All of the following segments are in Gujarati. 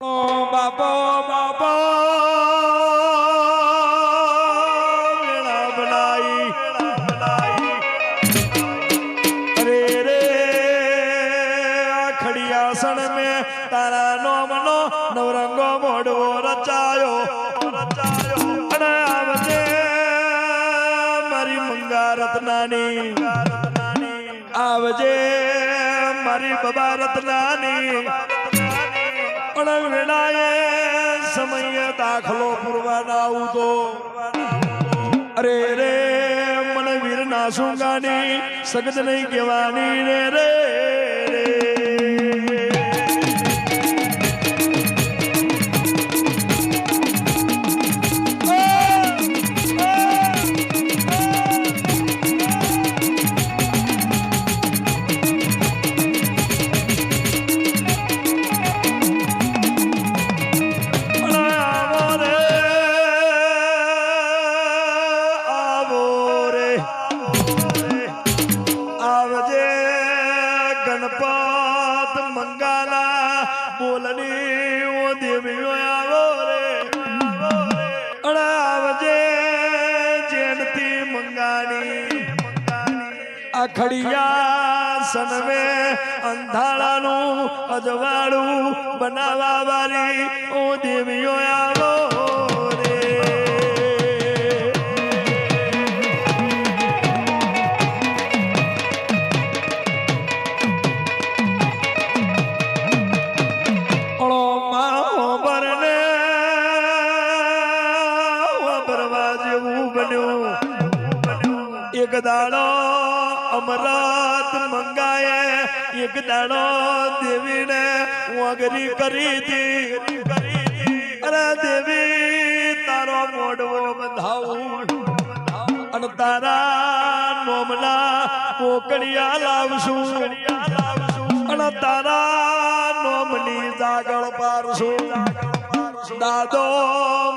બાપો બાપો મેળા બનાઈ અરે રે ખડિયાસણ में તારા નોમનો નવરંગો મોડવો રચાયો અને આવજે મારી મંગા રત્નાની આવજે મારી બબા રત્નાની વેળાએ સમય દાખલો પૂરવાના આવું તો અરે રે મને વીર ના સુંગાની સગત નહીં કહેવાની રે રે ગણપત મંગાલા બોલની ઓ દેવીઓ આવો રે આવજે જેનથી મંગાની અખડિયા સનવે અંધારાનું અજવાળું બનાવવા વાળી ઓ દેવીઓ આવો એક દાડો અમરત મંગાએ એક દાડો દેવીને વગરી કરી હતી અરે દેવી તારો મોઢવો બંધાવું અને તારા નોમના કોકડિયા લાવશું અને તારા નોમની જાગળ પારશું દાદો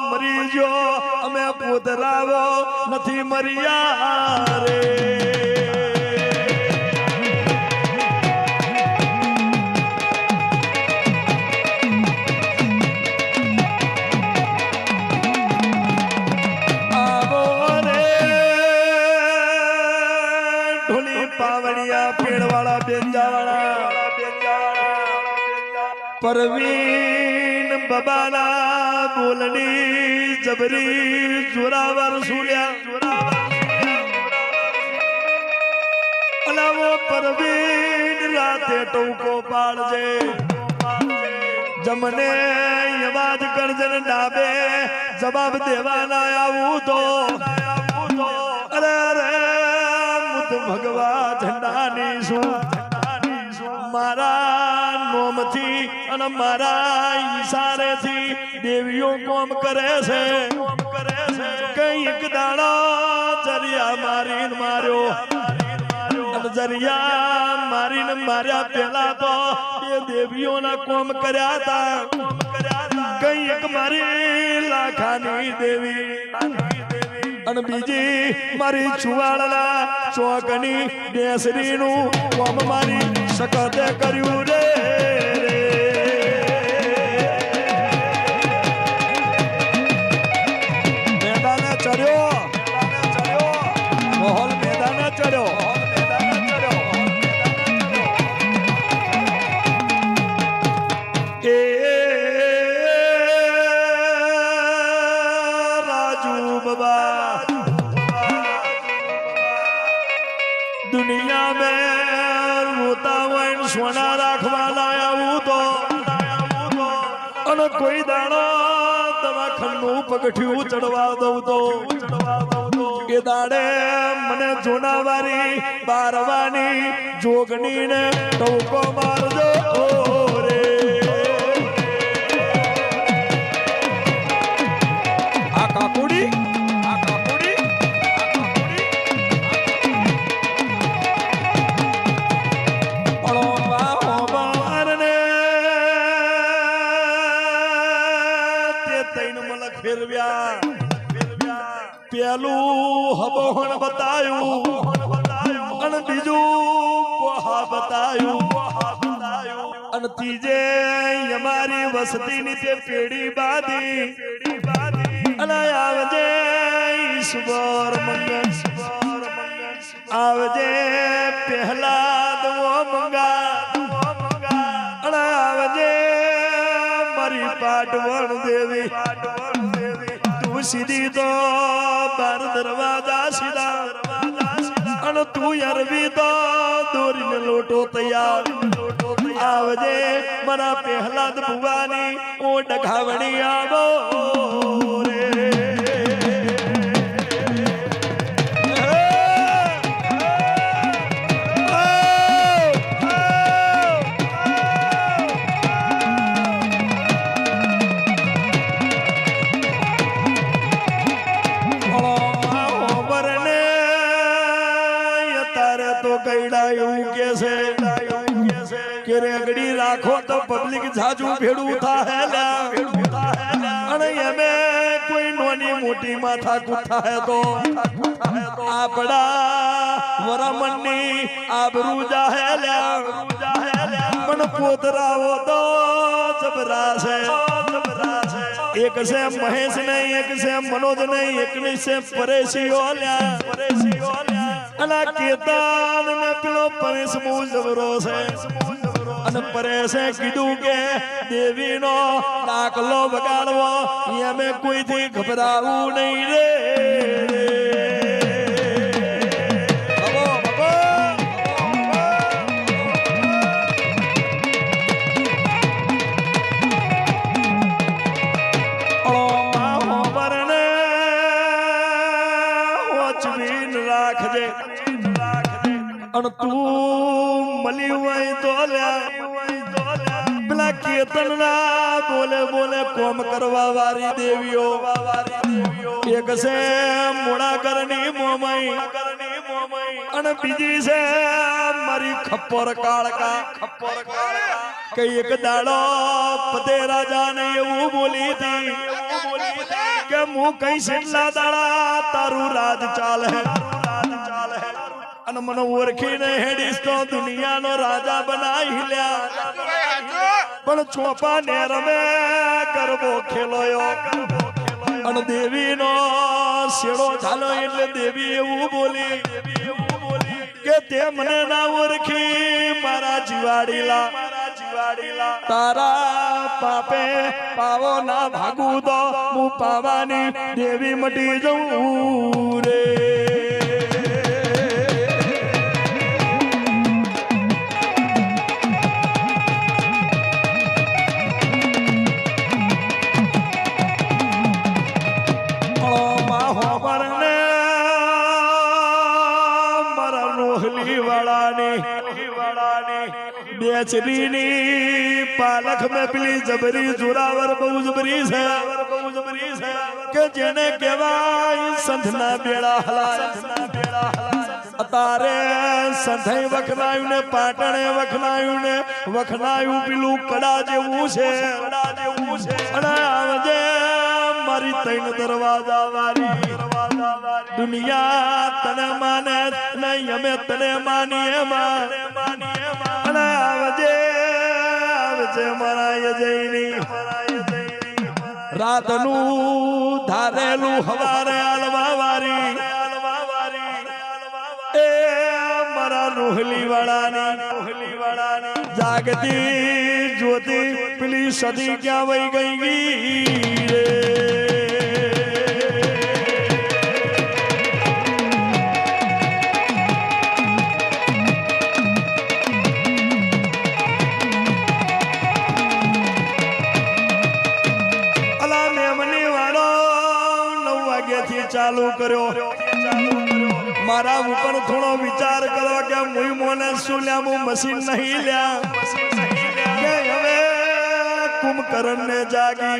મરી ગયો અમે પોતરાવો નથી મર્યા રે આવો રે ઢોલી પાવડિયા પેડવાળા બેંજાવાળા પરવીન બબાના બોલની જબરી જોરાવર સુલ્યા અલાવો પરવીન રાતે ટોકો પાડજે જમને અવાજ કરજન ડાબે જવાબ દેવાના આવું તો અરે અરે મુત ભગવા ઝંડાની શું મારા નોમથી અને મારા ઈશારેથી દેવીઓ કોમ કરે છે કઈક દાડો જરિયા મારીને માર્યો અને જરિયા મારીને માર્યા પેલા તો એ દેવીઓના કોમ કર્યા હતા કઈક મારી લાખાની દેવી અને બીજી મારી ચુવાડના ચોકની બેસરીનું કોમ મારી સકતે કર્યું રે મેદાને ચડ્યો મોહલ મેદાને ચડ્યો એ રાજુ બાબા दुनिया में रोता हुआ सोना राखवा लाया हूँ तो અને કોઈ દાડો દવાખાનું પગઠિયું ચડવા દઉં તો એ દાડે મને જોનાવારી બારવાની જોગણી ને ટોકો મારજો રે આ કાકુડી પેલું હબોહણ બતાયું અને બીજું કોહા બતાયું અને ત્રીજે અમારી વસતીની તે પેઢી બાધી અને આવજે ઈશ્વર મંગળ આવજે પહેલા દવો મંગા અને આવજે મારી પાટવણ દેવી તું સીધી તો બાર દરવાજા સીધા અને તું અરવી તો દોરીને લોટો તૈયાર આવજે મારા પહેલાદ ભુવાની ઓ ડઘાવણી આવો રે રેગડી રાખો તો પબ્લિક જાજુ ભેડું થાય અને એમે કોઈ નોની મોટી માથા કુથા તો આપડા વરમણની આબરૂ જાહેલ્યા પણ પોતરાવો તો જબરા છે એક છે મહેશ નહીં એક છે મનોજ નહીં એક ની છે પરેશીઓ અને કેતાન ને પેલો પરેશ બહુ જબરો છે અને પરેશે કીધું કે દેવીનો દાખલો વગાડવો એમે કોઈથી ગભરાવું નહીં રે અને તું મળી હોય તો પેલા કેતન ના બોલે બોલે કોમ કરવા વાળી દેવીઓ એક છે મોડા કરની મોમઈ અને બીજી છે મારી ખપ્પર કાળકા કે એક દાડો પતે રાજા ને એવું બોલી હતી કે હું કઈ કેટલા દાડા તારું રાજ ચાલે અને મને ઓળખીને હેડીશ તો દુનિયાનો રાજા બનાવી લ્યા પણ ચોપા ને રમે ગરબો ખેલોયો અને દેવીનો શેડો ચાલો એટલે દેવી એવું બોલી કે તે મને ના ઓળખી મારા જીવાડીલા તારા પાપે પાવો ના ભાગું તો હું પાવાની દેવી મટી જઉં રે बेचरीनी पालक में पीली जबरी जोरावर बहु जबरी है के जेने केवाय संधना बेड़ा हलाय अतारे संधई वखनायु ने पाटणे वखनायु पीलू कड़ा जेवू छे अने आवजे मारी तैन दरवाजा वारी दुनिया तने माने नहीं हमें तने मानिए अने आवजे मारा यजैनी रातनु धारेलू हवारे आलवा वारी ए मारा रोहली वाळानी जागती ज्योति पीली सदी क्या वही गई रे चालू करो मारा ऊपर थोड़ो विचार करो कि मुई मोने सुल्या मु मशीन नहीं लिया के हवे कुंभकर्ण ने जागी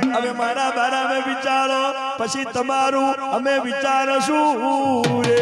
हमें मारा बारा में विचारो पछी तमारू हमें विचारशु रे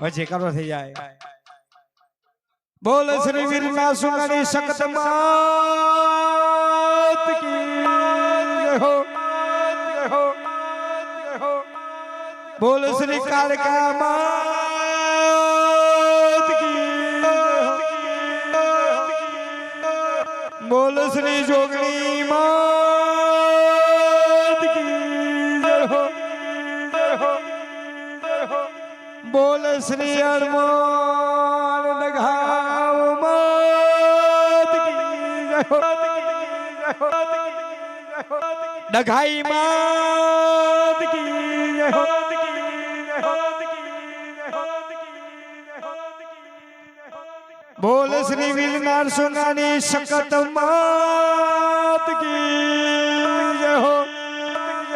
પછી કરો થઈ જાય બોલ શ્રી વીરના સુનાની સખત માત કી જય હો બોલ શ્રી કાળકા માત કી બોલ શ્રી જોગણી માત કી જય હો બોલ શ્રી હનુમાન નગાવ માત કી જય હો ડઘાઈ માત કી જય હો બોલ શ્રી વીરનાર સુનાની સખત માત કી જય હો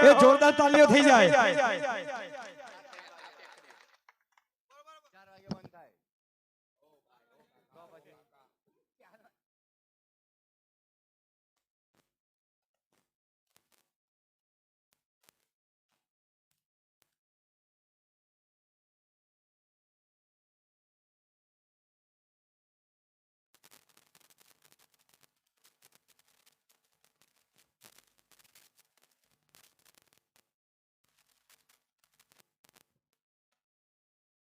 એ જોરદાર તાલીઓ થઈ જાય